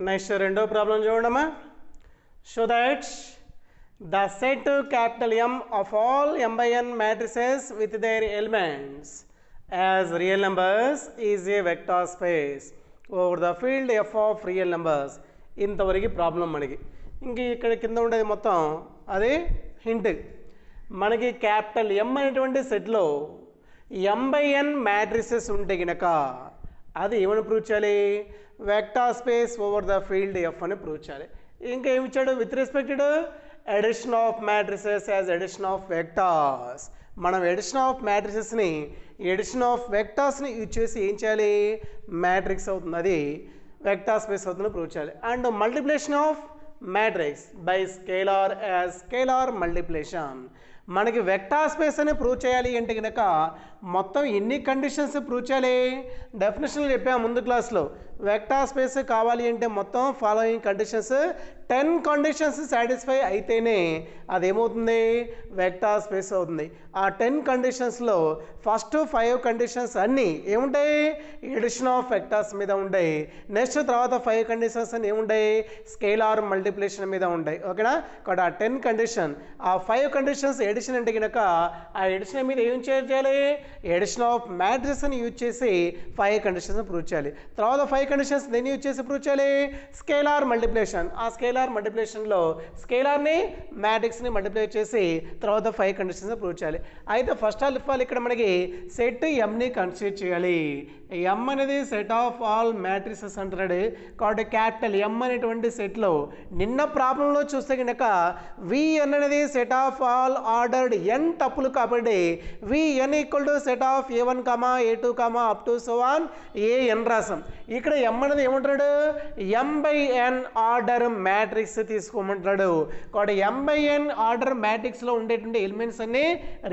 Next రెండో problem చూడమ్మా. Show that the set capital M of all m by n matrices with their elements as real numbers is a vector space over the field f of real numbers. ఇంతవరకు problem మనకి. ఇంక ఇక్కడ కింద ఉండేది మొత్తం అదే hint. మనకి capital M అనేటువంటి సెట్లో m by n మ్యాట్రిసెస్ ఉంటే కనుక అది ఏమని ప్రూవ్ చేయాలి? Vector space over the field F అని ప్రూవ్ చేయాలి. ఇంకా ఏమి ఇచ్చాడు? With respected addition of matrices as addition of vectors. మనం addition of matricesని addition of vectorsని యూజ్ చేసి ఏం చేయాలి? మ్యాట్రిక్స్ అవుతుంది, అది వెక్టార్ స్పేస్ అవుతుంది ప్రూవ్ చేయాలి. And multiplication of matrix by scalar as scalar multiplication. మనకి వెక్టార్ స్పేస్ అని ప్రూవ్ చేయాలి అంటే కనుక మొత్తం ఎన్ని కండిషన్స్ ప్రూవ్ చేయాలి? డెఫినేషన్లు చెప్పాము ముందు క్లాస్లో. వెక్టార్ స్పేస్ కావాలి అంటే మొత్తం ఫాలోయింగ్ కండిషన్స్ 10 కండిషన్స్ సాటిస్ఫై అయితేనే అదేమవుతుంది? వెక్టార్ స్పేస్ అవుతుంది. ఆ 10 కండిషన్స్లో ఫస్ట్ 5 కండిషన్స్ అన్నీ ఏముంటాయి? ఎడిషన్ ఆఫ్ వెక్టార్స్ మీద ఉంటాయి. నెక్స్ట్ తర్వాత 5 కండిషన్స్ అన్నీ ఏముంటాయి? స్కేలార్ మల్టిప్లికేషన్ మీద ఉంటాయి. ఓకేనా? కాబట్టి ఆ 10 కండిషన్, ఆ 5 కండిషన్స్ ఎడిషన్ అంటే కనుక ఆ ఎడిషన్ మీద ఏం చేయాలి? ఎడిషన్ ఆఫ్ మ్యాట్రిక్స్ అని యూజ్ చేసి 5 కండిషన్స్ ప్రూవ్ చేయాలి. తర్వాత 5 కండిషన్స్ దేన్ని యూజ్ చేసి ప్రూవ్ చేయాలి? Scalar multiplication. ఆ స్కేలార్ మల్టిప్లికేషన్లో స్కేలార్ని మ్యాట్రిక్స్ని మల్టిప్లై చేసి తర్వాత 5 కండిషన్స్ ప్రూవ్ చేయాలి. అయితే ఫస్ట్ ఆఫ్ ఆల్ ఇక్కడ మనకి సెట్ ఎంని కన్సిడర్ చేయాలి. ఎం అనేది సెట్ ఆఫ్ ఆల్ మ్యాట్రిసెస్ అంటున్నాడు. కాబట్టి క్యాపిటల్ ఎం అనేటువంటి సెట్లో నిన్న ప్రాబ్లంలో చూస్తే కనుక విఎన్ అనేది set of all ordered N టపులు కాబట్టి V N equal to set of A1, A2, up to so on A N రాసాం. ఇక్కడ ఎం అనేది ఏమంటున్నాడు? M by N order matrix తీసుకోమంటున్నాడు. కాబట్టి ఎం బై ఎన్ ఆర్డర్ మ్యాట్రిక్స్లో ఉండేటువంటి ఎలిమెంట్స్ అన్నీ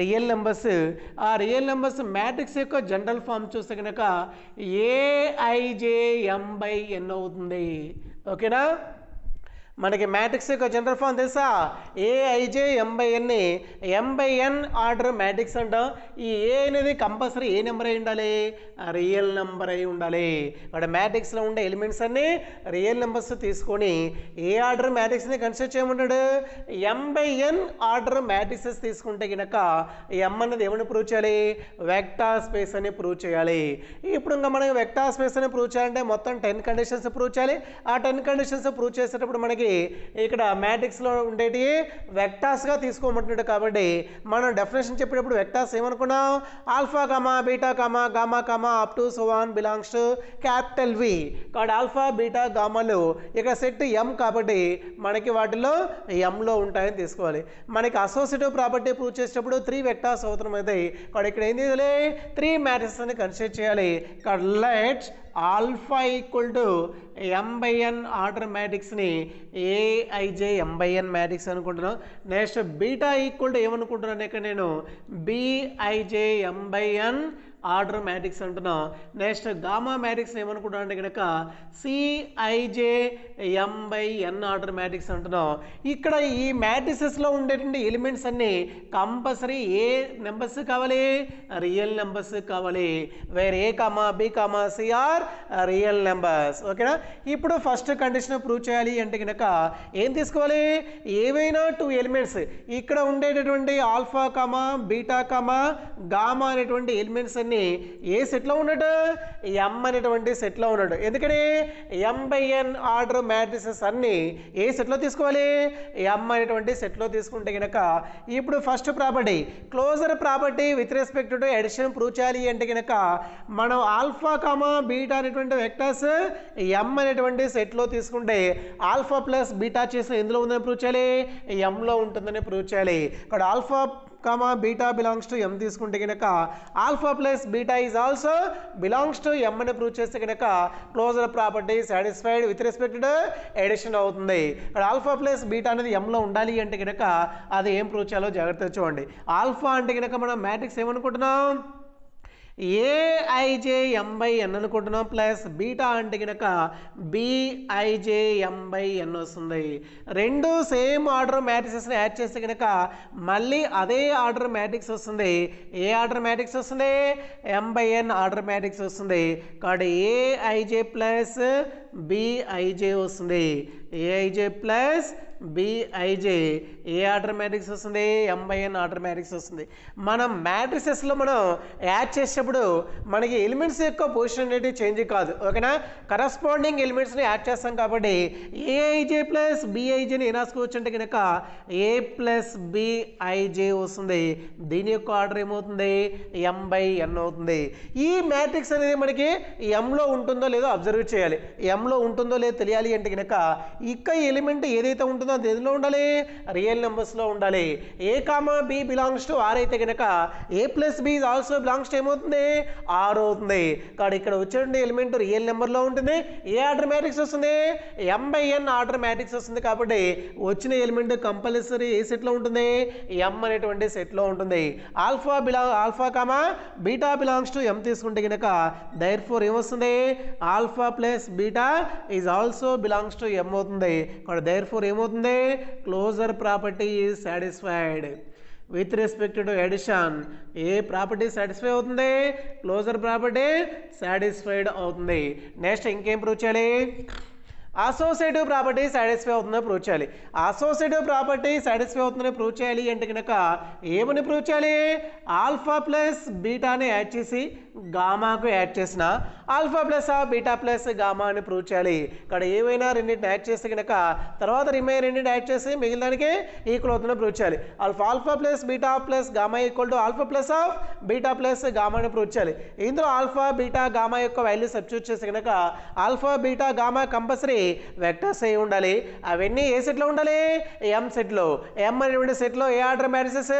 రియల్ నెంబర్స్. ఆ రియల్ నెంబర్స్ మ్యాట్రిక్స్ యొక్క జనరల్ ఫామ్ చూస్తే కనుక ఏఐజేఎం బై ఎన్ అవుతుంది. ఓకేనా? మనకి మ్యాట్రిక్స్ యొక్క జనరల్ ఫామ్ తెలుసా? ఏఐజే ఎం బై ఎన్ని ఎం బై ఎన్ ఆర్డర్ మ్యాట్రిక్స్ అంటాం. ఈ ఏ అనేది కంపల్సరీ ఏ నెంబర్ అయి ఉండాలి? రియల్ నెంబర్ అయి ఉండాలి. అక్కడ మ్యాట్రిక్స్లో ఉండే ఎలిమెంట్స్ అన్నీ రియల్ నెంబర్స్ తీసుకొని ఏ ఆర్డర్ మ్యాట్రిక్స్ని కన్సిడర్ చేయమంటాడు? M by N order matrices తీసుకుంటే కనుక ఎం అనేది ఏమని ప్రూవ్ చేయాలి? వెక్టార్ స్పేస్ అని ప్రూవ్ చేయాలి. ఇప్పుడు ఇంకా మనం వెక్టార్ స్పేస్ అని ప్రూవ్ చేయాలంటే మొత్తం 10 కండిషన్స్ ప్రూవ్ చేయాలి. ఆ 10 కండిషన్స్ ప్రూవ్ చేసేటప్పుడు మనకి ఇక్కడ మ్యాట్రిక్స్లో ఉండేటి వెక్టార్స్గా తీసుకోమంటున్నాడు. కాబట్టి మనం డెఫినేషన్ చెప్పేటప్పుడు వెక్టార్స్ ఏమనుకున్నాం? Alpha comma beta comma gamma comma up to so on belongs to capital V. కాబట్టి ఆల్ఫా బీటా గామాలు ఇక్కడ సెట్ ఎం కాబట్టి మనకి వాటిలో ఎంలో ఉంటాయని తీసుకోవాలి. మనకి అసోసియేటివ్ ప్రాపర్టీ ప్రూవ్ చేసేటప్పుడు 3 వెక్టార్స్ అవసరం అవుతాయి. కాబట్టి ఇక్కడ ఏం చేయాలి? 3 మ్యాట్రిక్స్ అని కన్సిడర్ చేయాలి. Let alpha equal to M by N order మ్యాట్రిక్స్ని A I J M by N matrix అనుకుంటున్నాం. నెక్స్ట్ బీటా ఈక్వల్ టు ఏమనుకుంటున్నాను ఇక్కడ నేను? B I J M by N order matrix అంటున్నాం. నెక్స్ట్ గామా మ్యాట్రిక్స్ ఏమనుకుంటున్నాం అంటే కనుక C I J M by N order matrix అంటున్నాం. ఇక్కడ ఈ మ్యాట్రిసెస్లో ఉండేటువంటి ఎలిమెంట్స్ అన్నీ కంపల్సరీ ఏ నెంబర్స్ కావాలి? రియల్ నెంబర్స్ కావాలి. Where A comma B comma C are real numbers. ఓకేనా? ఇప్పుడు ఫస్ట్ కండిషన్ ప్రూవ్ చేయాలి అంటే కనుక ఏం తీసుకోవాలి? ఏవైనా 2 ఎలిమెంట్స్ ఇక్కడ ఉండేటటువంటి alpha comma beta comma gamma అనేటువంటి ఎలిమెంట్స్ అన్ని ఏ సెట్లో ఉన్నాడు? ఎం అనేటువంటి సెట్లో ఉన్నాడు. ఎందుకని? ఎం బై ఎన్ ఆర్డర్ మ్యాట్రిసెస్ అన్ని ఏ సెట్లో తీసుకోవాలి? ఎం అనేటువంటి సెట్లో తీసుకుంటే కనుక ఇప్పుడు first property closure property with respect to addition prove చేయాలి అంటే కనుక మనం ఆల్ఫా కామా బీటా అనేటువంటి వెక్టర్స్ ఎం అనేటువంటి సెట్లో తీసుకుంటే ఆల్ఫా ప్లస్ బీటా చేసిన ఎందులో ఉందని ప్రూవ్ చేయాలి? ఎంలో ఉంటుందని ప్రూవ్ చేయాలి. ఇక్కడ alpha comma beta belongs to M తీసుకుంటే కనుక alpha plus beta is also belongs to M అని ప్రూవ్ చేస్తే కనుక closure property satisfied with respect to addition అవుతుంది. ఇక్కడ ఆల్ఫా ప్లస్ బీటా అనేది ఎంలో ఉండాలి అంటే కనుక అది ఏం ప్రూవ్ చేయాలో జాగ్రత్తగా చూడండి. ఆల్ఫా అంటే కనుక మనం మ్యాట్రిక్స్ ఏమనుకుంటున్నాం? ఏఐజే ఎం బై ఎన్ అనుకుంటున్నాం. ప్లస్ బీటా అంటే కనుక బిఐజే ఎం బై ఎన్ వస్తుంది. రెండు సేమ్ ఆర్డర్ మ్యాట్రిక్సెస్ని యాడ్ చేస్తే కనుక మళ్ళీ అదే ఆర్డర్ మ్యాట్రిక్స్ వస్తుంది. ఏ ఆర్డర్ మ్యాట్రిక్స్ వస్తుంది? ఎం బై ఎన్ ఆర్డర్ మ్యాట్రిక్స్ వస్తుంది. కాబట్టి ఏఐజే ప్లస్ బిఐజే వస్తుంది. ఏఐజే ప్లస్ బిఐజే ఏ ఆర్డర్ మ్యాట్రిక్స్ వస్తుంది? m/n ఆర్డర్ మ్యాట్రిక్స్ వస్తుంది. మనం మ్యాట్రిసెస్లో మనం యాడ్ చేసేటప్పుడు మనకి ఎలిమెంట్స్ యొక్క పొజిషన్ అనేది చేంజ్ కాదు. ఓకేనా? కరస్పాండింగ్ ఎలిమెంట్స్ని యాడ్ చేస్తాం కాబట్టి ఏఐజే ప్లస్ బిఐజేని ఏం రాసుకోవచ్చు అంటే కనుక ఏ ప్లస్ బిఐజే వస్తుంది. దీని యొక్క ఆర్డర్ ఏమవుతుంది? m/n అవుతుంది. ఈ మ్యాట్రిక్స్ అనేది మనకి ఎంలో ఉంటుందో లేదో అబ్జర్వ్ చేయాలి. ఎంలో ఉంటుందో లేదో తెలియాలి అంటే కనుక ఇక ఎలిమెంట్ ఏదైతే ఉంటుందో అది ఎందులో ఉండాలి? రియల్ నెంబర్స్లో ఉండాలి. A comma B belongs to R అయితే కనుక A plus B also belongs to ఏమవుతుంది? ఆర్ అవుతుంది. కాబట్టి ఇక్కడ వచ్చే ఎలిమెంట్ రియల్ నెంబర్లో ఉంటుంది. ఏ ఆర్డర్ మ్యాట్రిక్స్ వస్తుంది? m/n ఆర్డర్ మ్యాట్రిక్స్ వస్తుంది. కాబట్టి వచ్చిన ఎలిమెంట్ కంపల్సరీ ఏ సెట్లో ఉంటుంది? m అనేటువంటి సెట్లో ఉంటుంది. Alpha comma beta belongs to m తీసుకుంటే కనుక దేర్ ఫోర్ ఏమొస్తుంది? Alpha plus beta is also belongs to m అవుతుంది. కాబట్టి దేర్ ఫోర్ ఏమవుతుంది? Closure property is satisfied. With respect to addition ఏ ప్రాపర్టీ సాటిస్ఫై అవుతుంది? క్లోజర్ ప్రాపర్టీ సాటిస్ఫైడ్ అవుతుంది. Next ఇంకేం ప్రూవ్ చేయాలి? అసోసియేటివ్ ప్రాపర్టీ సాటిస్ఫై అవుతుందని ప్రూవ్ చేయాలి. అసోసియేటివ్ ప్రాపర్టీ సాటిస్ఫై అవుతుందని ప్రూవ్ చేయాలి అంటే కనుక ఏమని ప్రూవ్ చేయాలి? ఆల్ఫా ప్లస్ బీటాని యాడ్ చేసి గామాకు యాడ్ చేసిన alpha plus beta plus gamma అని ప్రూవ్ చేయాలి. ఇక్కడ ఏవైనా రెండింటిని యాడ్ చేస్తే కనుక తర్వాత రిమైన్ రెండింటిని యాడ్ చేసి మిగిలిన దానికి ఈక్వల్ అవుతుందని ప్రూవ్ చేయాలి. Alpha plus beta plus gamma equal to alpha plus of beta plus gamma అని ప్రూవ్ చేయాలి. ఇందులో ఆల్ఫా బీటా గామా యొక్క వాల్యూ సబ్స్టిట్యూట్ చేస్తే కనుక alpha beta gamma compulsory vectors అయి ఉండాలి. అవన్నీ ఏ సెట్లో ఉండాలి? m సెట్లో. m అనేటువంటి సెట్లో ఏ ఆర్డర్ మ్యాట్రిసెస్?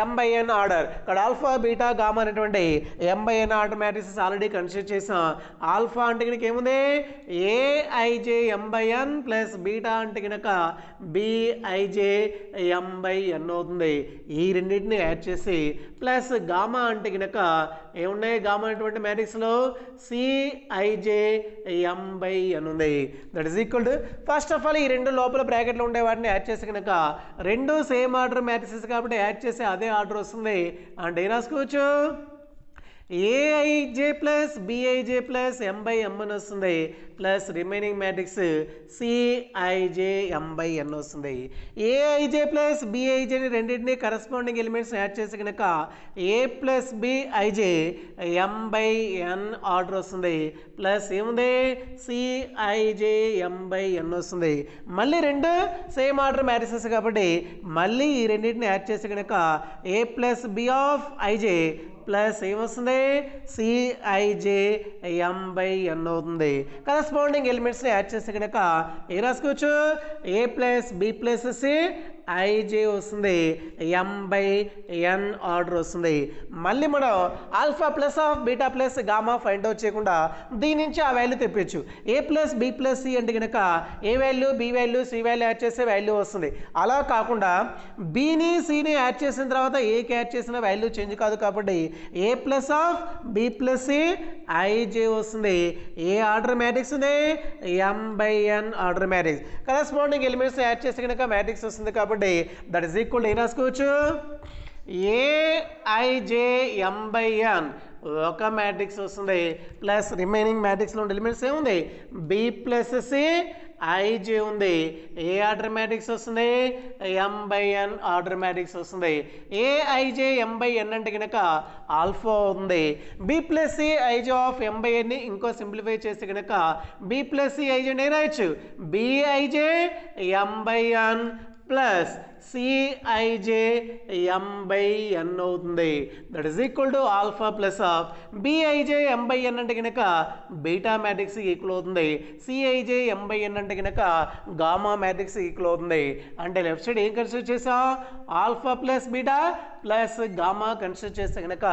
m/n order. ఇక్కడ ఆల్ఫా బీటా గామా అనేటువంటి m/n order matrices already consider చేసాం. ఆల్ఫా అంటే కనుక ఏముంది? ఏఐజే m/n ప్లస్ బీటా అంటే కనుక బిఐజే m/n అవుతుంది. ఈ రెండింటిని యాడ్ చేసి ప్లస్ గామా అంటే కనుక ఏమున్నాయి? గామా అనేటువంటి మ్యాట్రిక్స్లో సిఐజే m/n ఉంది. That is equal to first of all ఈ రెండు లోపల బ్రాకెట్లో ఉండే వాటిని యాడ్ చేసి కనుక రెండు సేమ్ ఆర్డర్ మ్యాట్రిసెస్ కాబట్టి యాడ్ చేసి అదే ఆర్డర్ వస్తుంది. అంటే ఏం రాసుకోవచ్చు? ఏఐజే ప్లస్ బిఐజే ప్లస్ m/m అని వస్తుంది. Plus remaining matrix CIJ m/n వస్తుంది. ఏఐజే ప్లస్ బిఐజేని రెండింటినీ కరస్పాండింగ్ ఎలిమెంట్స్ యాడ్ చేసి కనుక ఏ ప్లస్ బిఐజే m/n ఆర్డర్ వస్తుంది. ప్లస్ ఏముంది? సిఐజే m/n వస్తుంది. మళ్ళీ రెండు సేమ్ ఆర్డర్ మ్యాట్రిసెస్ కాబట్టి మళ్ళీ ఈ రెండింటిని యాడ్ చేసి కనుక A plus B of I J plus ఏమొస్తుంది? సిఐజే m/n అవుతుంది. కరస్పాండింగ్ ఎలిమెంట్స్ని యాడ్ చేస్తే కనుక ఏ రాసుకోవచ్చు? A plus B plus C I J వస్తుంది. m/n ఆర్డర్ వస్తుంది. మళ్ళీ మనం alpha plus of beta plus gamma find out చేయకుండా దీని నుంచి ఆ వాల్యూ తెప్పించు. A plus B plus C అంటే కనుక A value B value C value add చేస్తే వాల్యూ వస్తుంది. అలా కాకుండా బిని సిని యాడ్ చేసిన తర్వాత ఏకి యాడ్ చేసిన వాల్యూ చేంజ్ కాదు కాబట్టి A plus of B plus C I J వస్తుంది. ఏ ఆర్డర్ మ్యాట్రిక్స్ ఉంది? m/n order matrix. Corresponding elements add చేస్తే కనుక మ్యాట్రిక్స్ వస్తుంది కాబట్టి దట్ ఈస్ ఈక్వల్ ఏం రాసుకోవచ్చు? ఏఐజే m/n ఒక మ్యాట్రిక్స్ వస్తుంది. ప్లస్ రిమైనింగ్ మ్యాట్రిక్స్లో ఉండే ఎలిమెంట్స్ ఏముంది? బి ప్లస్ సి ఐజే ఉంది. ఏ ఆర్డర్ మ్యాట్రిక్స్ వస్తుంది? m/n ఆర్డర్ మ్యాట్రిక్స్ వస్తుంది. ఏఐజే m/n అంటే కనుక ఆల్ఫా ఉంది. B plus C I J of m/nని ఇంకో సింప్లిఫై చేస్తే కనుక బి ప్లస్ సి ఐజే నేను రాయొచ్చు. బిఐజే m/n ప్లస్ సిఐజే m/n అవుతుంది. That is equal to alpha plus of B I J m/n అంటే కనుక బీటా మ్యాట్రిక్స్ ఈక్వల్ అవుతుంది. సిఐజే m/n అంటే కనుక గామా మ్యాట్రిక్స్ ఈక్వల్ అవుతుంది. అంటే లెఫ్ట్ సైడ్ ఏం కన్సిడర్ చేసాం? Alpha plus beta plus gamma consider చేస్తే కనుక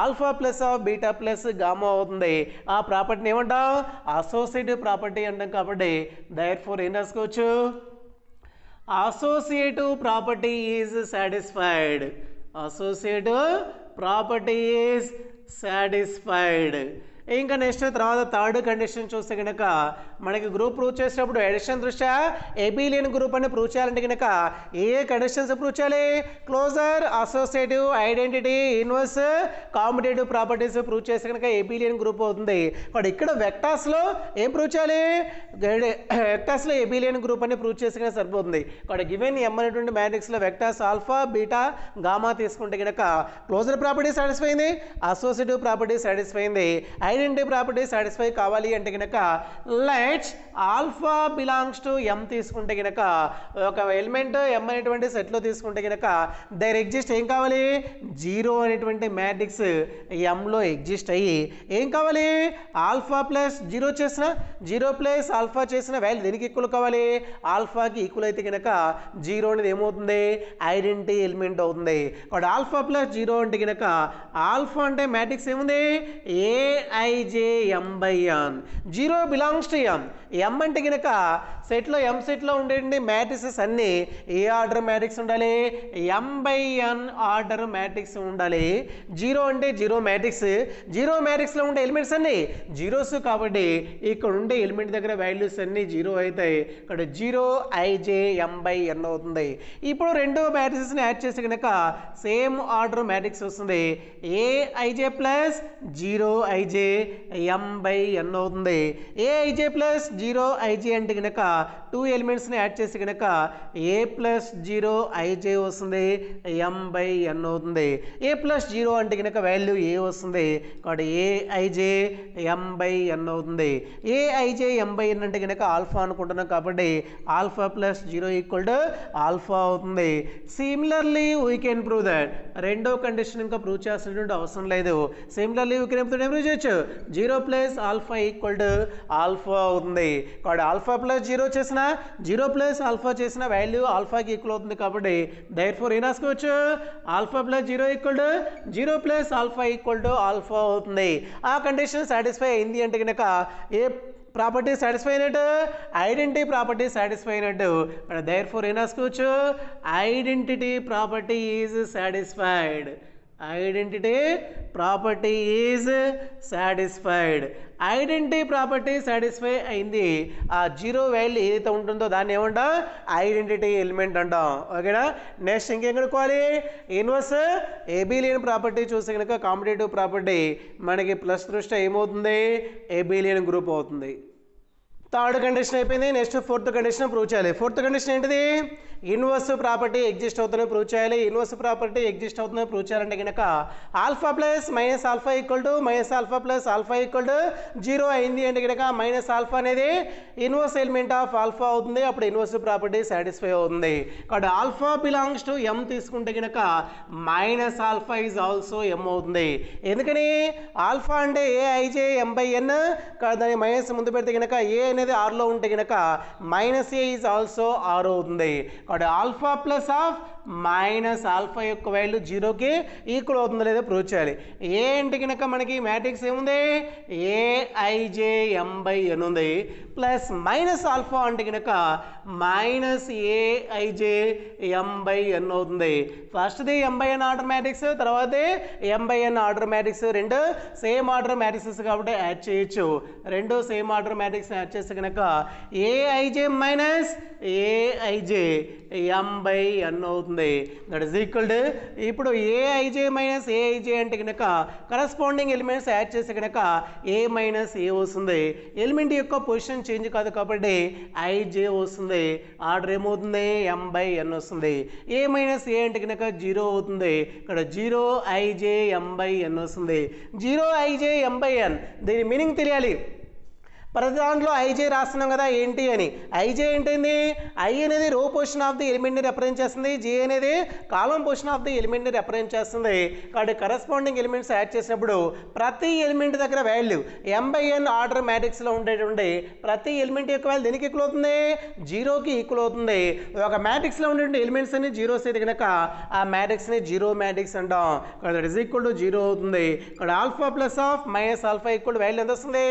alpha plus of beta plus gamma అవుతుంది. ఆ ప్రాపర్టీని ఏమంటాం? అసోసియేటివ్ ప్రాపర్టీ అంటాం. కాబట్టి దేర్ ఫోర్ ఏం రాసుకోవచ్చు? associative property is satisfied. Associative property is satisfied. ఇంకా నెక్స్ట్ తర్వాత థర్డ్ కండిషన్ చూస్తే కనుక మనకి గ్రూప్ ప్రూవ్ చేసేటప్పుడు ఎడిషన్ దృష్ట్యా ఎబిలియన్ గ్రూప్ అని ప్రూవ్ చేయాలంటే కనుక ఏ కండిషన్స్ ప్రూవ్ చేయాలి? Closure, associative, identity, inverse, commutative properties prove చేస్తే కనుక ఎబిలియన్ గ్రూప్ అవుతుంది. బట్ ఇక్కడ వెక్టార్స్లో ఏం ప్రూవ్ చేయాలి? వెక్టార్స్లో ఎబిలియన్ గ్రూప్ అని ప్రూవ్ చేస్తే కనుక సరిపోతుంది. ఇక్కడ గివెన్ ఎం అనేటువంటి మ్యాట్రిక్స్లో వెక్టార్స్ ఆల్ఫా, బీటా, గామా తీసుకుంటే కనుక క్లోజర్ ప్రాపర్టీ సాటిస్ఫై అయింది, అసోసియేటివ్ ప్రాపర్టీ సాటిస్ఫై అయింది, ఐడెంటిటీ ప్రాపర్టీ సాటిస్ఫై కావాలి అంటే కనుక let alpha belongs to M తీసుకుంటే కనుక ఒక ఎలిమెంట్ ఎం అనేటువంటి సెట్లో తీసుకుంటే కనుక దేర్ ఎగ్జిస్ట్ ఏం కావాలి? జీరో అనేటువంటి మ్యాట్రిక్స్ ఎంలో ఎగ్జిస్ట్ అయ్యి ఏం కావాలి? ఆల్ఫా ప్లస్ జీరో చేసిన, జీరో ప్లస్ ఆల్ఫా చేసిన వాల్యూ దేనికి ఈక్వల్ కావాలి? ఆల్ఫాకి ఈక్వల్ అయితే కనుక జీరో అనేది ఏమవుతుంది? ఐడెంటిటీ ఎలిమెంట్ అవుతుంది. కాబట్టి ఆల్ఫా ప్లస్ జీరో అంటే కనుక ఆల్ఫా అంటే మ్యాట్రిక్స్ ఏముంది? A I J M by N. Zero belongs to M. M అంటే కనుక సెట్లో ఎం సెట్లో ఉండేటువంటి మ్యాట్రిక్సెస్ అన్నీ ఏ ఆర్డర్ మ్యాట్రిక్స్ ఉండాలి? ఎం బై ఎన్ ఆర్డర్ మ్యాట్రిక్స్ ఉండాలి. జీరో అంటే జీరో మ్యాట్రిక్స్. జీరో మ్యాట్రిక్స్లో ఉండే ఎలిమెంట్స్ అన్నీ జీరోస్ కాబట్టి ఇక్కడ ఉండే ఎలిమెంట్ దగ్గర వాల్యూస్ అన్నీ జీరో అవుతాయి. ఇక్కడ zero I J M by N అవుతుంది. ఇప్పుడు రెండు మ్యాట్రిక్స్ని యాడ్ చేస్తే కనుక సేమ్ ఆర్డర్ మ్యాట్రిక్స్ వస్తుంది. A I J plus zero I J M by N అవుతుంది. ఏఐజే ప్లస్ జీరో ఐజే అంటే కనుక టూ ఎలిమెంట్స్ని యాడ్ చేస్తే కనుక ఏ ప్లస్ జీరో ఐజే వస్తుంది, ఎం బై ఎన్ అవుతుంది. ఏ ప్లస్ జీరో అంటే కనుక వాల్యూ ఏ వస్తుంది కాబట్టి ఏఐజే ఎం బై ఎన్ అవుతుంది. ఏఐజే ఎం బై ఎన్ అంటే కనుక ఆల్ఫా అనుకుంటున్నాం కాబట్టి alpha plus zero equal to alpha అవుతుంది. Similarly we can prove that. రెండో కండిషన్ ఇంకా ప్రూవ్ చేయాల్సినటువంటి అవసరం లేదు. సిమిలర్లీ వీ కెన్ ప్రూవ్ చేయొచ్చు. Zero plus alpha equal to alpha అవుతుంది. కాబట్టి ఆల్ఫా ప్లస్ జీరో చేసిన, జీరో ప్లస్ ఆల్ఫా చేసిన వాల్యూ ఆల్ఫాకి ఈక్వల్ అవుతుంది కాబట్టి దేర్ ఫోర్ ఏం రాసుకోవచ్చు? Alpha plus zero equal to zero plus alpha equal to alpha అవుతుంది. ఆ కండిషన్ సాటిస్ఫై అయింది అంటే కనుక ఏ ప్రాపర్టీ సాటిస్ఫై అయినట్టు? ఐడెంటిటీ ప్రాపర్టీ సాటిస్ఫై అయినట్టు. దేర్ ఫోర్ ఏం రాసుకోవచ్చు? Identity property is satisfied. Identity property is satisfied. Identity property satisfy అయింది. ఆ జీరో వాల్యూ ఏదైతే ఉంటుందో దాన్ని ఏమంటాం? ఐడెంటిటీ ఎలిమెంట్ అంటాం. ఓకేనా? నెక్స్ట్ ఇంకేం కనుక్కోవాలి? ఇన్వర్స్ ఎబిలియన్ ప్రాపర్టీ చూస్తే కనుక కాంపిటేటివ్ ప్రాపర్టీ మనకి ప్లస్ దృష్ట్యా ఏమవుతుంది? ఎబిలియన్ గ్రూప్ అవుతుంది. థర్డ్ కండిషన్ అయిపోయింది. నెక్స్ట్ ఫోర్త్ కండిషన్ ప్రూవ్ చేయాలి. ఫోర్త్ కండిషన్ ఏంటిది? ఇన్వర్స్ ప్రాపర్టీ ఎగ్జిస్ట్ అవుతుందని ప్రూవ్ చేయాలి. ఇన్వర్స్ ప్రాపర్టీ ఎగ్జిస్ట్ అవుతుందని ప్రూవ్ చేయాలంటే కనుక alpha plus minus alpha equal to minus alpha plus alpha equal to zero అయింది అంటే కనుక మైనస్ ఆల్ఫా అనేది ఇన్వర్స్ ఎలిమెంట్ ఆఫ్ ఆల్ఫా అవుతుంది. అప్పుడు ఇన్వర్స్ ప్రాపర్టీ సాటిస్ఫై అవుతుంది. కాబట్టి ఆల్ఫా బిలాంగ్స్ టు ఎం తీసుకుంటే కనుక మైనస్ ఆల్ఫా ఈజ్ ఆల్సో ఎం అవుతుంది. ఎందుకని? ఆల్ఫా అంటే ఏఐజే ఎం బై ఎన్. దాని మైనస్ ముందు పెడితే కనుక ఏ అనేది ఆర్లో ఉంటే కనుక minus a is also R అవుతుంది. కాబట్టి alpha plus of minus alpha యొక్క వాల్యూ జీరోకి ఈక్వల్ అవుతుందో లేదో ప్రూవ్ చేయాలి. ఏ అంటే కనుక మనకి మ్యాట్రిక్స్ ఏముంది? ఏఐజే ఎం బై ఎన్ ఉంది. ప్లస్ మైనస్ ఆల్ఫా అంటే కనుక minus A I J M by N అవుతుంది. ఫస్ట్ది M by N order matrix, తర్వాత M by N order matrix. రెండు సేమ్ ఆర్డర్ మ్యాట్రిక్సెస్ కాబట్టి యాడ్ చేయొచ్చు. రెండు సేమ్ ఆర్డర్ మ్యాట్రిక్స్ యాడ్ చేస్తే కనుక A I J minus A I J M by N అవుతుంది. దట్ ఈస్ ఈక్వల్ టు ఇప్పుడు ఏఐజే మైనస్ ఏఐజే అంటే కనుక కరస్పాండింగ్ ఎలిమెంట్స్ యాడ్ చేస్తే కనుక ఏ మైనస్ ఏ వస్తుంది. ఎలిమెంట్ యొక్క పొజిషన్ చేంజ్ కాదు కాబట్టి ఐజే వస్తుంది. ఆర్డర్ ఏమవుతుంది? ఎం బై ఎన్ వస్తుంది. ఏ మైనస్ ఏ అంటే కనుక జీరో అవుతుంది. ఇక్కడ జీరో ఐజే ఎం బై ఎన్ వస్తుంది. జీరో ఐజే ఎం బై ఎన్ దీని మీనింగ్ తెలియాలి. ప్రతి దాంట్లో ఐజే రాస్తున్నాం కదా ఏంటి అని. ఐజే ఏంటండి? ఐ అనేది రో పొజిషన్ ఆఫ్ ది ఎలిమెంట్ని రిప్రజెంట్ చేస్తుంది. జే అనేది కాలం పొజిషన్ ఆఫ్ ది ఎలిమెంట్ని రిప్రజెంట్ చేస్తుంది. కాబట్టి కరస్పాండింగ్ ఎలిమెంట్స్ యాడ్ చేసినప్పుడు ప్రతి ఎలిమెంట్ దగ్గర value M by N order మ్యాట్రిక్స్లో ఉండేటువంటి ప్రతి ఎలిమెంట్ యొక్క వాల్యూ దేనికి ఈక్వల్ అవుతుంది? జీరోకి ఈక్వల్ అవుతుంది. ఒక మ్యాట్రిక్స్లో ఉండేటువంటి ఎలిమెంట్స్ అన్ని జీరోస్ అయితే కనుక ఆ మ్యాట్రిక్స్ని జీరో మ్యాట్రిక్స్ అంటాం. That is equal to zero అవుతుంది. ఇక్కడ alpha plus of minus alpha equal value ఎంత వస్తుంది?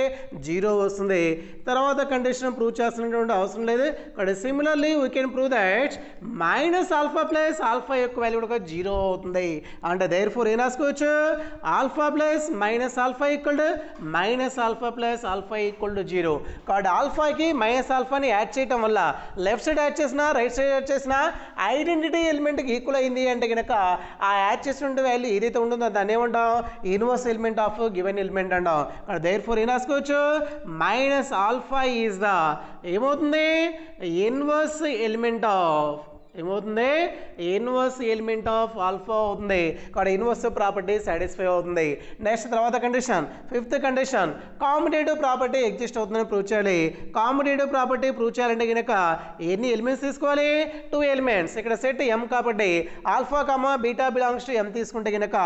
జీరో వస్తుంది. వస్తుంది. తర్వాత కండిషన్ ప్రూవ్ చేస్తున్నటువంటి అవసరం లేదు. ఇక్కడ similarly we can prove that minus alpha plus alpha యొక్క వాల్యూ కూడా 0 అవుతుంది. అంటే దేర్ ఫోర్ ఏం రాసుకోవచ్చు, alpha plus minus alpha equal to minus alpha plus alpha equal to 0. కాబట్టి ఆల్ఫాకి మైనస్ ఆల్ఫాని యాడ్ చేయడం వల్ల లెఫ్ట్ సైడ్ యాడ్ చేసినా రైట్ సైడ్ యాడ్ చేసినా ఐడెంటిటీ ఎలిమెంట్కి ఈక్వల్ అయింది అంటే కనుక ఆ యాడ్ చేసినటువంటి వాల్యూ ఏదైతే ఉంటుందో దాన్ని ఏమంటాం, inverse element of given element అంటాం. దేర్ ఫోర్ ఏం రాసుకోవచ్చు, మైనస్ ఆల్ఫా ఈజ్ ద ఏమవుతుంది, ఇన్వర్స్ ఎలిమెంట్ ఆఫ్ ఏమవుతుంది, ఇన్వర్స్ ఎలిమెంట్ ఆఫ్ ఆల్ఫా అవుతుంది. కాబట్టి ఇన్వర్స్ ప్రాపర్టీ సాటిస్ఫై అవుతుంది. నెక్స్ట్ తర్వాత condition, fifth condition, competitive property exist అవుతుందని ప్రూవ్ చేయాలి. కాంపిటేటివ్ ప్రాపర్టీ ప్రూవ్ చేయాలంటే కనుక ఎన్ని ఎలిమెంట్స్ తీసుకోవాలి, 2 ఎలిమెంట్స్. ఇక్కడ సెట్ m కాబట్టి alpha comma beta belongs to m తీసుకుంటే కనుక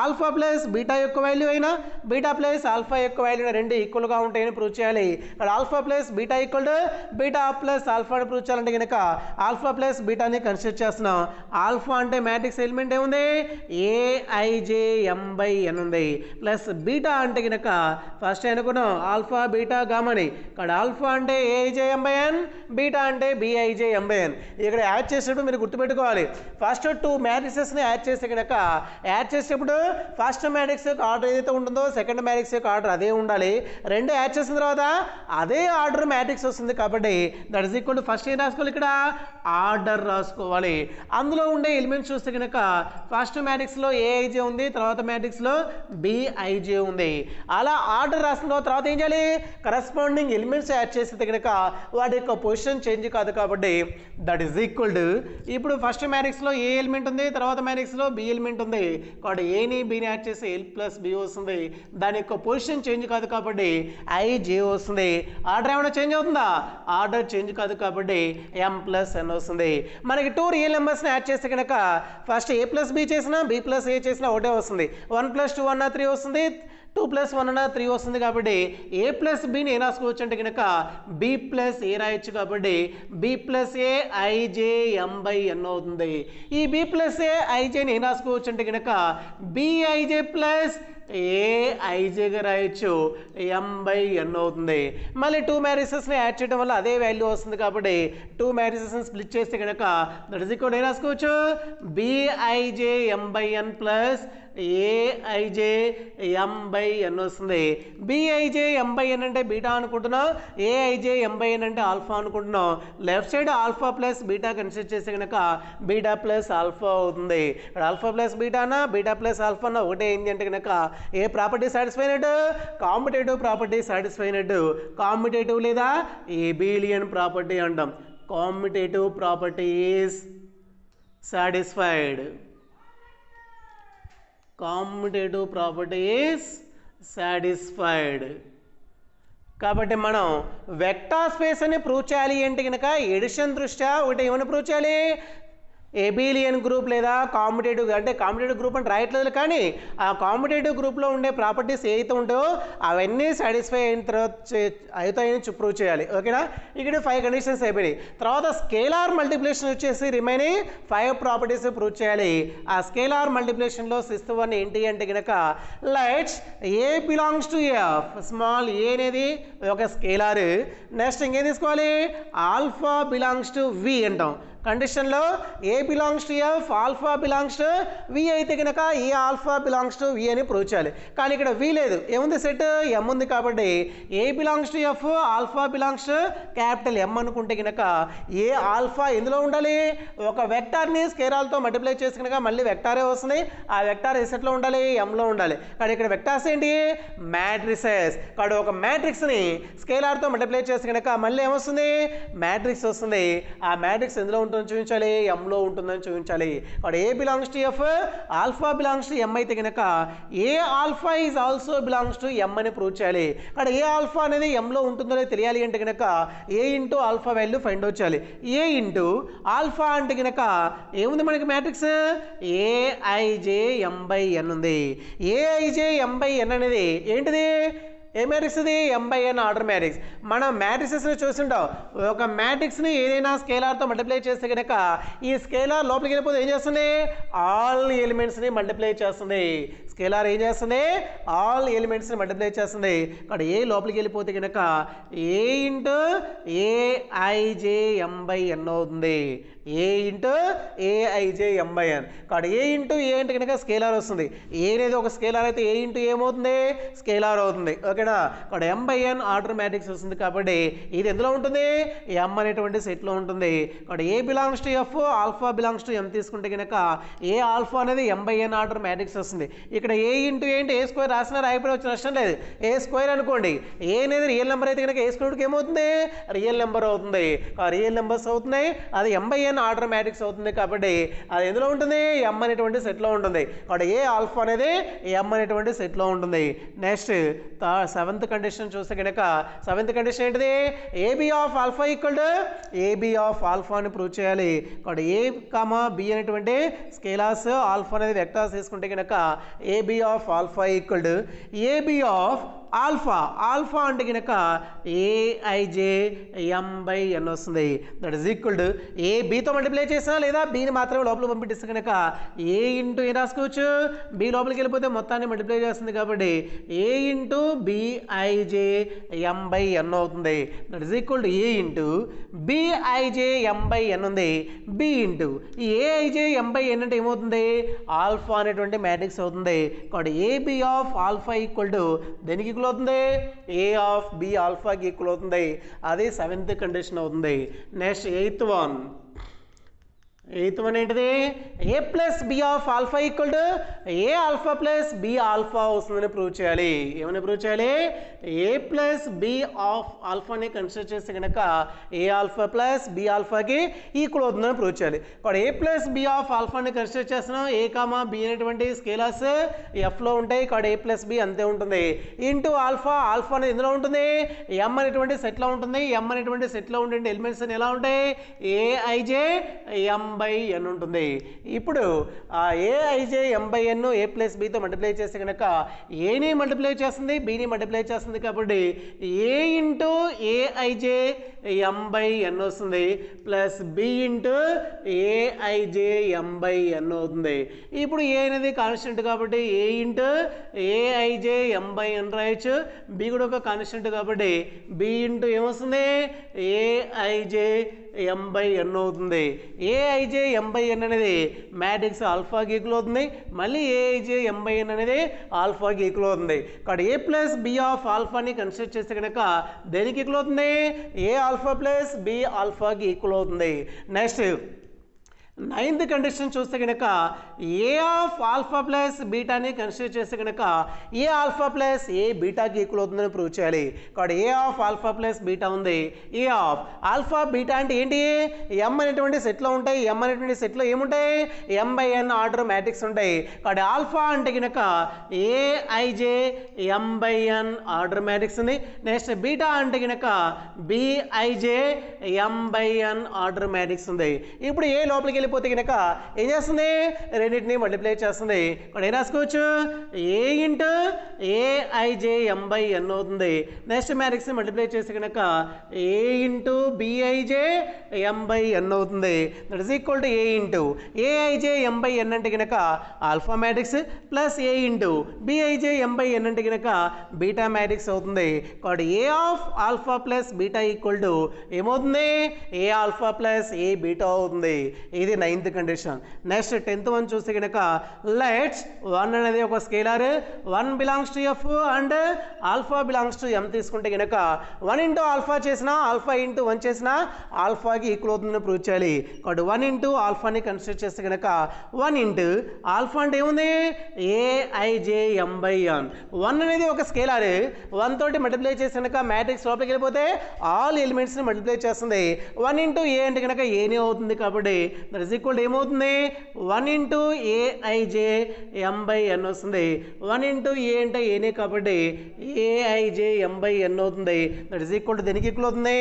ఆల్ఫా ప్లస్ బీటా యొక్క వాల్యూ అయినా బీటా ప్లస్ ఆల్ఫా యొక్క వాల్యూ రెండు ఈక్వల్గా ఉంటాయని ప్రూవ్ చేయాలి. ఇక్కడ alpha plus beta equal to beta plus ఆల్ఫాని ప్రూవ్ చేయాలంటే కనుక ఆల్ఫా ప్లస్ బీటా కన్సిడర్ చేస్తున్నాం. ఆల్ఫా అంటే మ్యాట్రిక్స్ ఎలిమెంట్ ఏముంది, AIJM/n ఉంది. ప్లస్ బీటా అంటే కనుక ఫస్ట్ అనుకున్నాం ఆల్ఫా బీటా గామాని. ఇక్కడ ఆల్ఫా అంటే AIJM/n, బీటా అంటే BIJM/n. ఇక్కడ యాడ్ చేసేటప్పుడు మీరు గుర్తుపెట్టుకోవాలి, ఫస్ట్ 2 మ్యాట్రిక్సెస్ని యాడ్ చేస్తే కనుక యాడ్ చేసేటప్పుడు ఫస్ట్ మ్యాట్రిక్స్ యొక్క ఆర్డర్ ఏదైతే ఉంటుందో సెకండ్ మ్యాట్రిక్స్ యొక్క ఆర్డర్ అదే ఉండాలి. రెండు యాడ్ చేసిన తర్వాత అదే ఆర్డర్ మ్యాట్రిక్స్ వస్తుంది. కాబట్టి that is equal to first ఏం రాసుకోవాలి, ఇక్కడ ఆర్డర్ రాసుకోవాలి. అందులో ఉండే ఎలిమెంట్స్ చూస్తే కనుక ఫస్ట్ మ్యాట్రిక్స్లో AIJ ఉంది, తర్వాత మ్యాట్రిక్స్లో BIJ ఉంది. అలా ఆర్డర్ రాసిన తర్వాత ఏం చేయాలి, కరస్పాండింగ్ ఎలిమెంట్స్ యాడ్ చేస్తే కనుక వాటి యొక్క పొజిషన్ చేంజ్ కాదు. కాబట్టి దట్ ఈస్ ఈక్వల్ టు ఇప్పుడు ఫస్ట్ మ్యాట్రిక్స్లో ఏ ఎలిమెంట్ ఉంది, తర్వాత మ్యాట్రిక్స్లో B ఎలిమెంట్ ఉంది. కాబట్టి ఏని బీని యాడ్ చేసి L ప్లస్ B వస్తుంది. దాని యొక్క పొజిషన్ చేంజ్ కాదు కాబట్టి IJ వస్తుంది. ఆర్డర్ ఏమైనా చేంజ్ అవుతుందా, ఆర్డర్ చేంజ్ కాదు కాబట్టి M+n వస్తుంది. మనకి 2 రియల్ నెంబర్స్ని యాడ్ చేస్తే కనుక ఫస్ట్ A ప్లస్ B చేసినా B ప్లస్ A చేసినా ఒకటే వస్తుంది. 1 + 2 అన్న 3 వస్తుంది, 2 + 1 అన్న 3 వస్తుంది. కాబట్టి A ప్లస్ Bని ఏం రాసుకోవచ్చు అంటే కనుక B ప్లస్ A రాయొచ్చు. కాబట్టి B ప్లస్ A IJM/n అవుతుంది. ఈ B ప్లస్ A IJని ఏం రాసుకోవచ్చు అంటే కనుక BIJ ప్లస్ AIJగా రాయొచ్చు, M/n అవుతుంది. మళ్ళీ 2 మ్యాట్రిసెస్ని యాడ్ చేయడం వల్ల అదే వాల్యూ వస్తుంది. కాబట్టి 2 మ్యాట్రిసెస్ని స్ప్లిట్ చేస్తే కనుక దట్ ఈస్ ఈక్వల్ ఏం రాసుకోవచ్చు, BIJM/n ప్లస్ AIJM/n వస్తుంది. BIJM/n అంటే బీటా అనుకుంటున్నాం, AIJM/n అంటే ఆల్ఫా అనుకుంటున్నాం. Left side alpha plus beta consider చేస్తే కనుక బీటా ప్లస్ ఆల్ఫా అవుతుంది. ఇక్కడ ఆల్ఫా ప్లస్ బీటానా బీటా ప్లస్ ఆల్ఫానా ఒకటే అయింది అంటే కనుక ఏ ప్రాపర్టీ సాటిస్ఫై అయినట్టు, కాంపిటేటివ్ ప్రాపర్టీ సాటిస్ఫై అయినట్టు. కాంపిటేటివ్ లేదా ఏబిలియన్ ప్రాపర్టీ అంటాం. Competitive property is satisfied. Competitive property is satisfied. కాబట్టి మనం వెక్టార్ స్పేస్ అని ప్రూవ్ చేయాలి అంటే కనుక ఎడిషన్ దృష్ట్యా ఒకటి ఏమని ప్రూవ్ చేయాలి, ఏబిలియన్ గ్రూప్ లేదా కాంపిటేటివ్. అంటే కాంపిటేటివ్ గ్రూప్ అని రాయట్లేదు కానీ ఆ కాంపిటేటివ్ గ్రూప్లో ఉండే ప్రాపర్టీస్ ఏవైతే ఉంటాయో అవన్నీ సాటిస్ఫై అయిన తర్వాత అవుతాయని ప్రూవ్ చేయాలి. ఓకేనా, ఇక్కడ 5 కండిషన్స్ అయిపోయినాయి. తర్వాత స్కేలార్ మల్టిప్లికేషన్ వచ్చేసి రిమైనింగ్ 5 ప్రాపర్టీస్ ప్రూవ్ చేయాలి. ఆ స్కేలార్ మల్టిప్లికేషన్లో 6th వన్ ఏంటి అంటే కనుక let's A belongs to F. Small A అనేది ఒక స్కేలార్. నెక్స్ట్ ఇంకేం తీసుకోవాలి, ఆల్ఫా బిలాంగ్స్ టు V అంటాం. కండిషన్లో A belongs to F, alpha belongs to V అయితే కనుక A alpha belongs to V అని ప్రూవ్ చేయాలి. కానీ ఇక్కడ V లేదు, ఏముంది సెట్ M ఉంది. కాబట్టి A belongs to F, alpha belongs to capital M అనుకుంటే కనుక ఏ ఆల్ఫా ఎందులో ఉండాలి, ఒక వెక్టార్ని స్కేలార్తో మల్టిప్లై చేసి కనుక మళ్ళీ వెక్టారే వస్తుంది. ఆ వెక్టార్ ఏ సెట్లో ఉండాలి, Mలో ఉండాలి. కానీ ఇక్కడ వెక్టార్స్ ఏంటి, మ్యాట్రిసెస్. కాబట్టి ఒక మ్యాట్రిక్స్ని స్కేలార్తో మల్టిప్లై చేసి కనుక మళ్ళీ ఏమొస్తుంది, మ్యాట్రిక్స్ వస్తుంది. ఆ మ్యాట్రిక్స్ ఎందులో ఉంటుంది చూపించాలి, Mలో ఉంటుందని చూపించాలి. కాబట్టి A belongs to F, alpha belongs to M అయితే కనుక A alpha is also belongs to M అని ప్రూవ్ చేయాలి. ఇక్కడ ఏ ఆల్ఫా అనేది Mలో ఉంటుందో తెలియాలి అంటే కనుక A into alpha value find out చేయాలి. A ఇంటూ ఆల్ఫా అంటే కనుక ఏముంది మనకి మ్యాట్రిక్స్, AIJM/n ఉంది. AIJM/n అనేది ఏంటిది, ఏ మ్యాట్రిక్స్ ఇది m/n ఆర్డర్ మ్యాట్రిక్స్. మనం మ్యాట్రిక్సెస్ని చూస్తుంటాం. ఒక మ్యాట్రిక్స్ని ఏదైనా స్కేలార్తో మల్టిప్లై చేస్తే కనుక ఈ స్కేలార్ లోపలికి వెళ్ళిపోతే ఏం చేస్తుంది, ఆల్ ఎలిమెంట్స్ని మల్టిప్లై చేస్తుంది. స్కేలార్ ఏం చేస్తుంది, ఆల్ ఎలిమెంట్స్ని మల్టిప్లై చేస్తుంది. ఇక్కడ ఏ లోపలికి వెళ్ళిపోతే కనుక ఏ ఇంటూ aij/m/n అవుతుంది. ఏ ఇంటూ aij/m/n. ఇక్కడ ఏ ఇంటూ ఏ అంటే కనుక స్కేలార్ వస్తుంది. ఏ అనేది ఒక స్కేలార్ అయితే ఏ ఇంటూ ఏమవుతుంది, స్కేలార్ అవుతుంది. ఓకేనా, ఇక్కడ m/n ఆర్డర్ మ్యాట్రిక్స్ వస్తుంది కాబట్టి ఇది ఎందులో ఉంటుంది, m అనేటువంటి సెట్లో ఉంటుంది. ఇక్కడ A belongs to F, alpha belongs to m తీసుకుంటే కనుక ఏ ఆల్ఫా అనేది m/n ఆర్డర్ మ్యాట్రిక్స్ వస్తుంది. ఇక్కడ ఏ ఇంటూ ఏంటి ఏ స్క్వేర్ రాసినా రాయిపోయి వచ్చిన నష్టం లేదు. ఏ స్క్వేర్ అనుకోండి, ఏ అనేది రియల్ నెంబర్ అయితే కనుక ఏ స్క్వేర్కి ఏమవుతుంది, రియల్ నెంబర్ అవుతుంది. రియల్ నెంబర్స్ అవుతున్నాయి, అది m/n ఆర్డర్ మ్యాట్రిక్స్ అవుతుంది కాబట్టి అది ఎందులో ఉంటుంది, m అనేటువంటి సెట్లో ఉంటుంది. అక్కడ ఏ ఆల్ఫా అనేది m అనేటువంటి సెట్లో ఉంటుంది. నెక్స్ట్ సెవెంత్ కండిషన్ చూస్తే కనుక సెవెంత్ కండిషన్ ఏంటిది, A B of alpha equal to A B of alpha అని ప్రూవ్ చేయాలి. ఇక్కడ ఏ కామా బి అనేటువంటి స్కేలార్స్, ఆల్ఫా అనేది వెక్టార్స్ తీసుకుంటే కనుక A B of alpha equal to A B of alpha. Alpha అంటే కనుక aij/m/n వస్తుంది. That is equal to A బీతో మల్టిప్లై చేసినా లేదా బీని మాత్రమే లోపల పంపిస్తే కనుక ఏ ఇంటూ ఏ రాసుకోవచ్చు, బి లోపలికి వెళ్ళిపోతే మొత్తాన్ని మల్టిప్లై చేస్తుంది కాబట్టి ఏ ఇంటూ bij/m/n అవుతుంది. That is equal to A into bij/m/n ఉంది. బి ఇంటూ ఈ aij/m/n అంటే ఏమవుతుంది, ఆల్ఫా అనేటువంటి మ్యాట్రిక్స్ అవుతుంది. కాబట్టి A B of alpha equal to దేనికి ఈక్వల్ అవుతుంది, ఏ ఆఫ్ బి ఆల్ఫాకి ఈక్వల్ అవుతుంది. అది సెవెంత్ కండిషన్ అవుతుంది. నెక్స్ట్ ఎయిత్ వన్ ఏంటిది, A plus B of alpha equal to A alpha plus B alpha వస్తుందని ప్రూవ్ చేయాలి. ఏమని ప్రూవ్ చేయాలి, ఏ ప్లస్ బి ఆఫ్ ఆల్ఫాని కన్సిడర్ చేస్తే కనుక ఏ ఆల్ఫా ప్లస్ బి ఆల్ఫాకి ఈక్వల్ అవుతుందని ప్రూవ్ చేయాలి. ఇక్కడ ఏ ప్లస్ బి ఆఫ్ ఆల్ఫాని కన్సిడర్ చేస్తున్నాం, ఏ కామా బి అనేటువంటి స్కేలార్స్ ఎఫ్లో ఉంటాయి. ఇక్కడ ఏ ప్లస్ బి అంతే ఉంటుంది. ఇంటూ ఆల్ఫా, ఆల్ఫా అనేది ఎందులో ఉంటుంది, ఎం అనేటువంటి సెట్లో ఉంటుంది. ఎం అనేటువంటి సెట్లో ఉండే ఎలిమెంట్స్ అని ఎలా ఉంటాయి, aij/m/n ఉంటుంది. ఇప్పుడు ఆ aij/m/n ఏ ప్లస్ బితో మల్టిప్లై చేస్తే కనుక ఏని మల్టిప్లై చేస్తుంది, బిని మల్టిప్లై చేస్తుంది కాబట్టి ఏ ఇంటూ aij/m/n వస్తుంది ప్లస్ బి ఇంటూ aij/m/n అవుతుంది. ఇప్పుడు ఏ అనేది కాన్స్టెంట్ కాబట్టి ఏ ఇంటూ aij/m/n రాయొచ్చు. బి కూడా ఒక కాన్స్టెంట్ కాబట్టి బి ఇంటూ ఏమొస్తుంది, aij/m/n అవుతుంది. aij/m/n అనేది మ్యాట్రిక్స్ ఆల్ఫాకి ఈక్వల్ అవుతుంది. మళ్ళీ aij/m/n అనేది ఆల్ఫాకి ఈక్వల్ అవుతుంది. ఇక్కడ ఏ ప్లస్ బి ఆఫ్ ఆల్ఫాని కన్సిడర్ చేస్తే కనుక దేనికి ఈక్వల్ అవుతుంది, ఏ ఆల్ఫా ప్లస్ బి ఆల్ఫాకి ఈక్వల్ అవుతుంది. నెక్స్ట్ నైన్త్ కండిషన్ చూస్తే కనుక ఏ ఆఫ్ ఆల్ఫా ప్లస్ బీటాని కన్సిడర్ చేస్తే కనుక A alpha plus A బీటాకి equal అవుతుందని ప్రూవ్ చేయాలి. కాబట్టి A of alpha plus beta ఉంది. ఏ ఆఫ్ ఆల్ఫా బీటా అంటే ఏంటి, ఎం అనేటువంటి సెట్లో ఉంటాయి. ఎం అనేటువంటి సెట్లో ఏముంటాయి, m/n ఆర్డర్ మ్యాట్రిక్స్ ఉంటాయి. కాబట్టి ఆల్ఫా అంటే కనుక aij/m/n ఆర్డర్ మ్యాట్రిక్స్ ఉంది. నెక్స్ట్ బీటా అంటే కనుక bij/m/n ఆర్డర్ మ్యాట్రిక్స్ ఉంది. ఇప్పుడు ఏ లోపలికి వెళ్ళిపోతే కనుక ఏం చేస్తుంది, రెండింటిని మల్టిప్లై చేస్తుంది. ఇక్కడ ఏం రాసుకోవచ్చు, ఏ ఇంటూ aij/m/n అవుతుంది. నెక్స్ట్ మ్యాట్రిక్స్ మల్టిప్లై చేస్తే కనుక ఏ ఇంటూ bij/m/n అవుతుంది. That is equal to A into aij/m/n అంటే కనుక alpha matrix plus A into bij/m/n అంటే కనుక బీటా మ్యాట్రిక్స్ అవుతుంది. కాబట్టి A of alpha plus beta equal to ఏమవుతుంది, A alpha plus A beta అవుతుంది. ఇది ninth condition. Next 10th one చూస్తే కనుక లెట్స్ 1 అనేది ఒక scalar, 1 belongs to F and alpha belongs to M తీసుకుంటే కనుక 1 ఇంటూ ఆల్ఫా చేసినా ఆల్ఫా ఇంటూ 1 చేసినా ఆల్ఫాకి ఈక్వల్ అవుతుందని ప్రూవ్ చేయాలి. కాబట్టి 1 ఇంటూ ఆల్ఫాని కన్సిడర్ చేస్తే కనుక 1 ఇంటూ ఆల్ఫా అంటే ఏముంది, aij/m/n. 1 అనేది ఒక స్కేలార్, 1 తోటి మల్టిప్లై చేసి కనుక మ్యాట్రిక్స్ లోపలికి వెళ్ళిపోతే ఆల్ ఎలిమెంట్స్ని మల్టిప్లై చేస్తుంది. 1 ఇంటూ ఏ అంటే కనుక ఏనే అవుతుంది కాబట్టి దట్ ఇస్ ఈక్వల్ ఏమవుతుంది 1 ఇంటూ ఏఐజే ఎం బై ఎన్ వస్తుంది. 1 ఇంటూ ఏ అంటే ఏనే కాబట్టి ఏఐజే ఎం బై ఎన్ అవుతుంది. దట్ ఈస్ ఈక్వల్ టు దేనికి ఈక్వల్ అవుతుంది,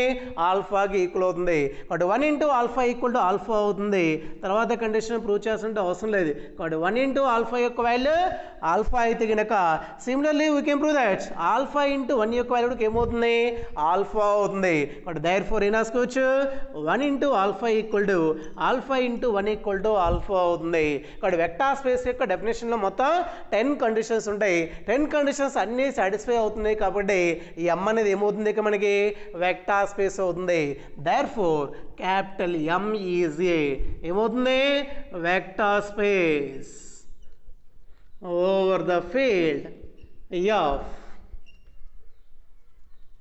ఆల్ఫాకి ఈక్వల్ అవుతుంది. కాబట్టి 1 into alpha equal to alpha అవుతుంది. తర్వాత కండిషన్ ప్రూవ్ చేస్తుంటే అవసరం లేదు. కాబట్టి 1 ఇంటూ ఆల్ఫా యొక్క వాల్యూ ఆల్ఫా అయితే కనుక similarly we can prove that alpha into 1 యొక్క వాల్యూ ఏమవుతుంది, ఆల్ఫా అవుతుంది. కాబట్టి దేర్ ఫోర్ ఏం రాసుకోవచ్చు 1 into alpha equal to alpha into 1 equal to alpha అవుతుంది. కాబట్టి వెక్టార్ స్పేస్ యొక్క డెఫినేషన్లో మొత్తం 10 కండిషన్స్ ఉంటాయి. 10 కండిషన్స్ అన్నీ సాటిస్ఫై అవుతున్నాయి కాబట్టి ఈ ఎం అనేది ఏమవుతుంది ఇక మనకి వెక్టార్ స్పేస్ అవుతుంది. Therefore capital M is ఏమవుతుంది vector space over the field F.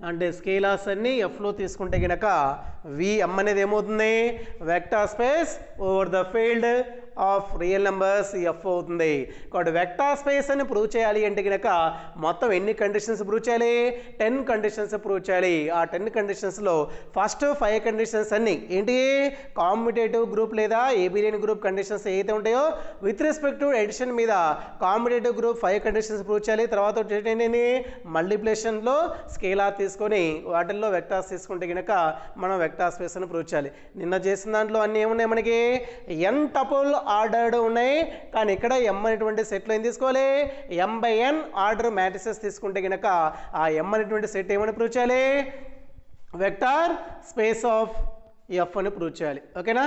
అంటే స్కేలార్స్ అన్ని ఎఫ్లో తీసుకుంటే కనుక విఎం అనేది ఏమవుతుంది vector space over the field of real numbers F అవుతుంది. కాబట్టి వెక్టార్ స్పేస్ అని ప్రూవ్ చేయాలి అంటే కనుక మొత్తం ఎన్ని కండిషన్స్ ప్రూవ్ చేయాలి, 10 కండిషన్స్ ప్రూవ్ చేయాలి. ఆ 10 కండిషన్స్లో ఫస్ట్ 5 కండిషన్స్ అన్ని ఏంటి కాంపిటేటివ్ గ్రూప్ లేదా ఏబిలియన్ గ్రూప్ కండిషన్స్ ఏదైతే ఉంటాయో విత్ రెస్పెక్ట్ టు ఎడిషన్ మీద కాంపిటేటివ్ గ్రూప్ 5 కండిషన్స్ ప్రూవ్ చేయాలి. తర్వాత ఏంటి మల్టిప్లికేషన్లో స్కేలార్ తీసుకొని వాటిల్లో వెక్టార్స్ తీసుకుంటే కనుక మనం వెక్టార్ స్పేస్ అని ప్రూవ్ చేయాలి. నిన్న చేసిన దాంట్లో అన్నీ ఏమున్నాయి మనకి ఎన్ టపుల్ ఆర్డర్డ్ ఉన్నాయి. కానీ ఇక్కడ ఎం అనేటువంటి సెట్లో ఏం తీసుకోవాలి ఎం బై ఎన్ ఆర్డర్ మ్యాట్రిసెస్ తీసుకుంటే కనుక ఆ ఎం అనేటువంటి సెట్ ఏమని ప్రూవ్ చేయాలి వెక్టార్ స్పేస్ ఆఫ్ ఎఫ్ అని ప్రూవ్ చేయాలి. ఓకేనా.